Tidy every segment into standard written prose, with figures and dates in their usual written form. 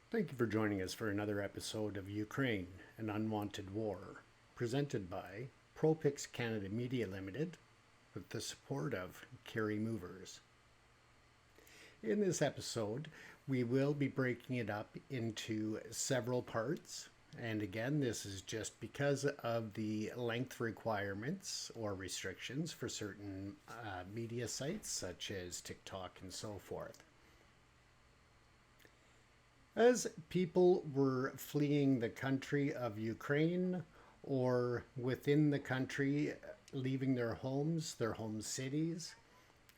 Thank you for joining us for another episode of Ukraine, an Unwanted War, presented by ProPix Canada Media Limited with the support of Carry Movers. In this episode, we will be breaking it up into several parts. And again, this is just because of the length requirements or restrictions for certain media sites such as TikTok and so forth. As people were fleeing the country of Ukraine or within the country, leaving their homes, their home cities,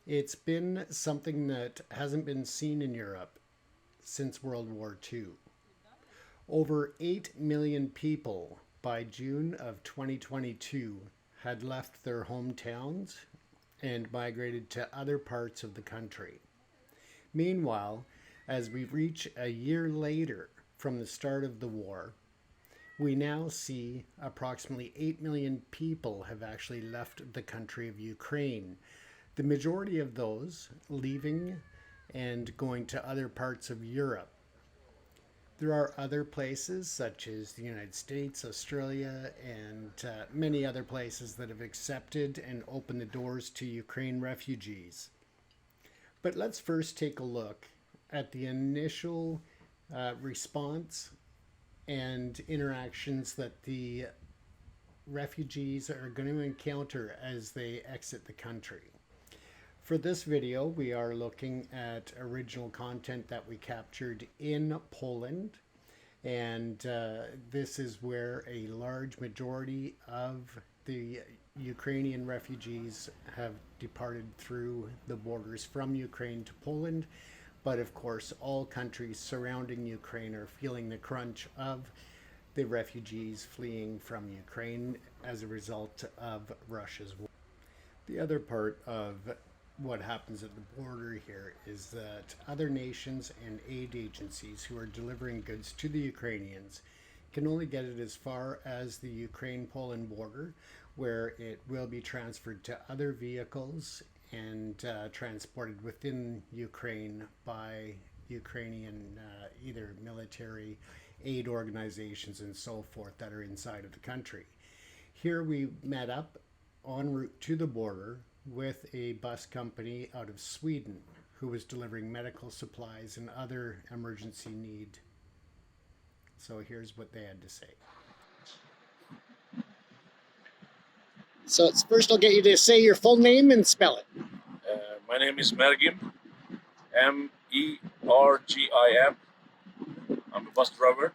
it's been something that hasn't been seen in Europe since World War II. Over 8 million people by June of 2022 had left their hometowns and migrated to other parts of the country. Meanwhile, as we reach a year later from the start of the war, we now see approximately 8 million people have actually left the country of Ukraine. The majority of those leaving and going to other parts of Europe. There are other places such as the United States, Australia, and many other places that have accepted and opened the doors to Ukraine refugees. But let's first take a look at the initial response and interactions that the refugees are going to encounter as they exit the country. For this video, we are looking at original content that we captured in Poland, and this is where a large majority of the Ukrainian refugees have departed through the borders from Ukraine to Poland. But of course, all countries surrounding Ukraine are feeling the crunch of the refugees fleeing from Ukraine as a result of Russia's war. The other part of what happens at the border here is that other nations and aid agencies who are delivering goods to the Ukrainians can only get it as far as the Ukraine-Poland border, where it will be transferred to other vehicles and transported within Ukraine by Ukrainian either military aid organizations and so forth that are inside of the country. Here we met up en route to the border with a bus company out of Sweden who was delivering medical supplies and other emergency need. So here's what they had to say. So first I'll get you to say your full name and spell it. My name is Mergim, Mergim. I'm a bus driver.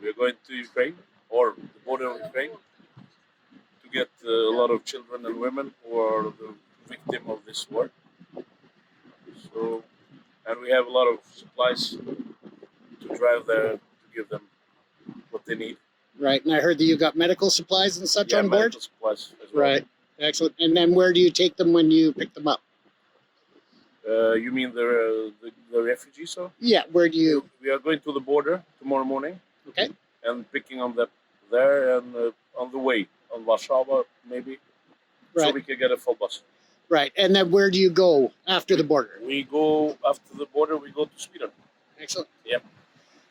We are going to Ukraine, or the border of Ukraine, to get a lot of children and women who are the victim of this war. So, and we have a lot of supplies to drive there to give them what they need. Right, and I heard that you got medical supplies and such on board? Medical supplies as well. Right, excellent. And then where do you take them when you pick them up? You mean the refugees? Or? Yeah, where do you... We are going to the border tomorrow morning. Okay. And picking on them there and on the way, on Warsaw maybe, right. So we can get a full bus. Right, and then where do you go after the border? We go, after the border, we go to Sweden. Excellent. Yep.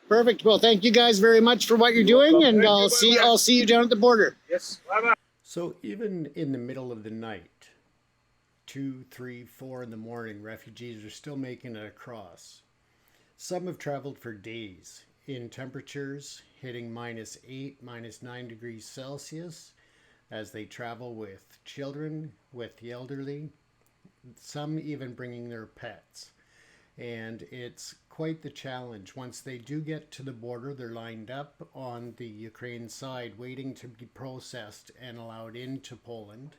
Perfect. Well, thank you guys very much for what you're doing, and I'll see you down at the border. Yes. Bye-bye. So even in the middle of the night, 2, 3, 4 in the morning, refugees are still making it across. Some have traveled for days in temperatures hitting -8, -9 degrees Celsius as they travel with children, with the elderly, some even bringing their pets. And it's quite the challenge. Once they do get to the border, they're lined up on the Ukraine side waiting to be processed and allowed into Poland.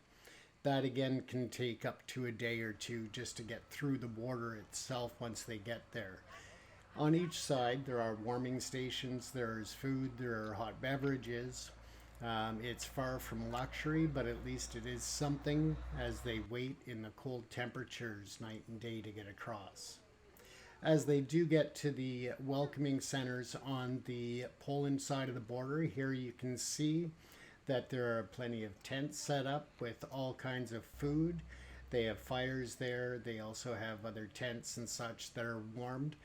That again can take up to a day or two just to get through the border itself once they get there. On each side there are warming stations, there is food, there are hot beverages. It's far from luxury, but at least it is something as they wait in the cold temperatures night and day to get across. As they do get to the welcoming centers on the Poland side of the border, here you can see that there are plenty of tents set up with all kinds of food. They have fires there. They also have other tents and such that are warmed.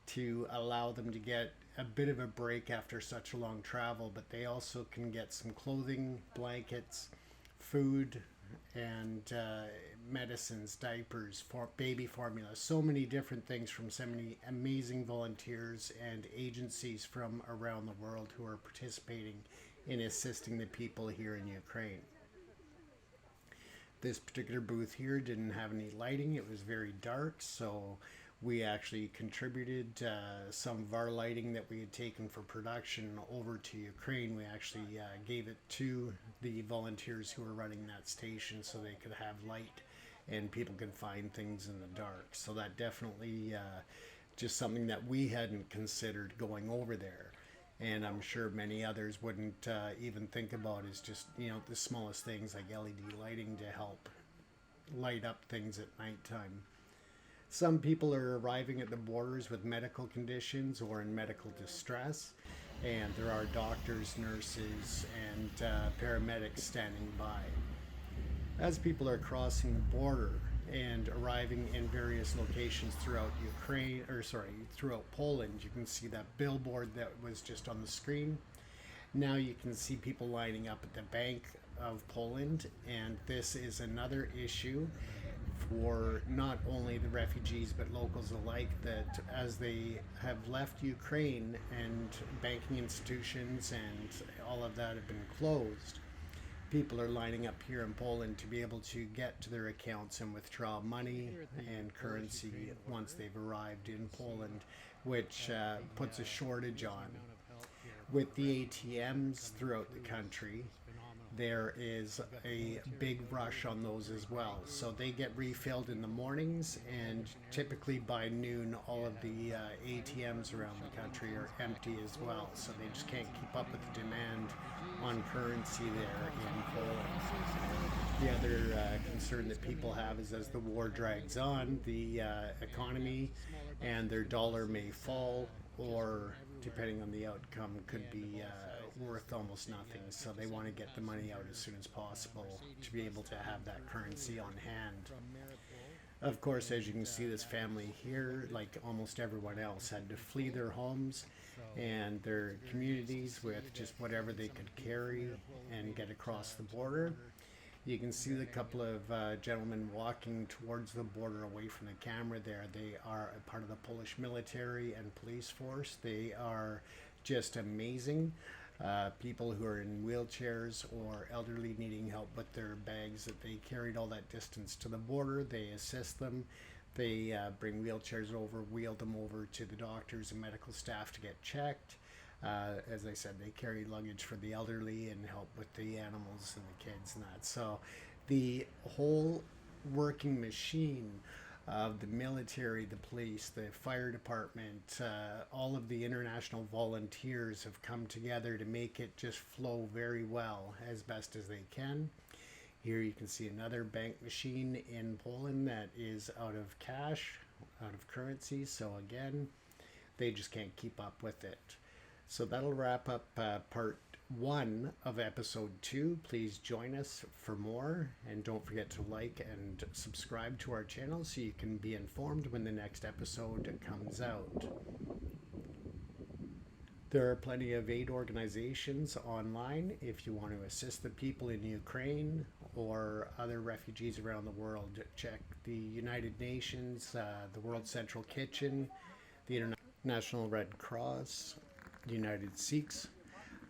to allow them to get a bit of a break after such a long travel, but they also can get some clothing, blankets, food, and medicines, diapers, for baby formula, so many different things from so many amazing volunteers and agencies from around the world who are participating in assisting the people here in Ukraine. This particular booth here didn't have any lighting. It was very dark, so we actually contributed some of our lighting that we had taken for production over to Ukraine. We actually gave it to the volunteers who were running that station so they could have light and people could find things in the dark. So that definitely just something that we hadn't considered going over there. And I'm sure many others wouldn't even think about, is just, you know, the smallest things like LED lighting to help light up things at nighttime. Some people are arriving at the borders with medical conditions or in medical distress, and there are doctors, nurses, and paramedics standing by. As people are crossing the border and arriving in various locations throughout throughout Poland, you can see that billboard that was just on the screen. Now you can see people lining up at the Bank of Poland, and this is another issue for not only the refugees but locals alike, that as they have left Ukraine and banking institutions and all of that have been closed, people are lining up here in Poland to be able to get to their accounts and withdraw money and currency once they've arrived in Poland, which puts a shortage on. With the ATMs throughout the country, there is a big rush on those as well. So they get refilled in the mornings, and typically by noon all of the ATMs around the country are empty as well. So they just can't keep up with the demand on currency there in Poland. The other concern that people have is, as the war drags on, the economy and their dollar may fall, or depending on the outcome could be worth almost nothing. So they want to get the money out as soon as possible to be able to have that currency on hand. Of course, as you can see, this family here, like almost everyone else, had to flee their homes and their communities with just whatever they could carry and get across the border. You can see the couple of gentlemen walking towards the border away from the camera there. They are a part of the Polish military and police force. They are just amazing. People who are in wheelchairs or elderly needing help with their bags that they carried all that distance to the border, they assist them. They bring wheelchairs over, wheel them over to the doctors and medical staff to get checked. As I said, they carry luggage for the elderly and help with the animals and the kids and that. So the whole working machine of the military, the police, the fire department, all of the international volunteers have come together to make it just flow very well as best as they can. Here you can see another bank machine in Poland that is out of cash, out of currency. So again, they just can't keep up with it. So that'll wrap up part 1 of episode 2. Please join us for more, and don't forget to like and subscribe to our channel so you can be informed when the next episode comes out. There are plenty of aid organizations online if you want to assist the people in Ukraine or other refugees around the world. Check the United Nations, the World Central Kitchen, the International Red Cross, United Sikhs,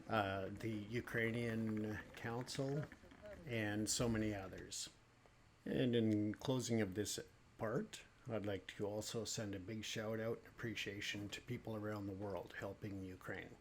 the Ukrainian Council, and so many others. And in closing of this part, I'd like to also send a big shout out and appreciation to people around the world helping Ukraine.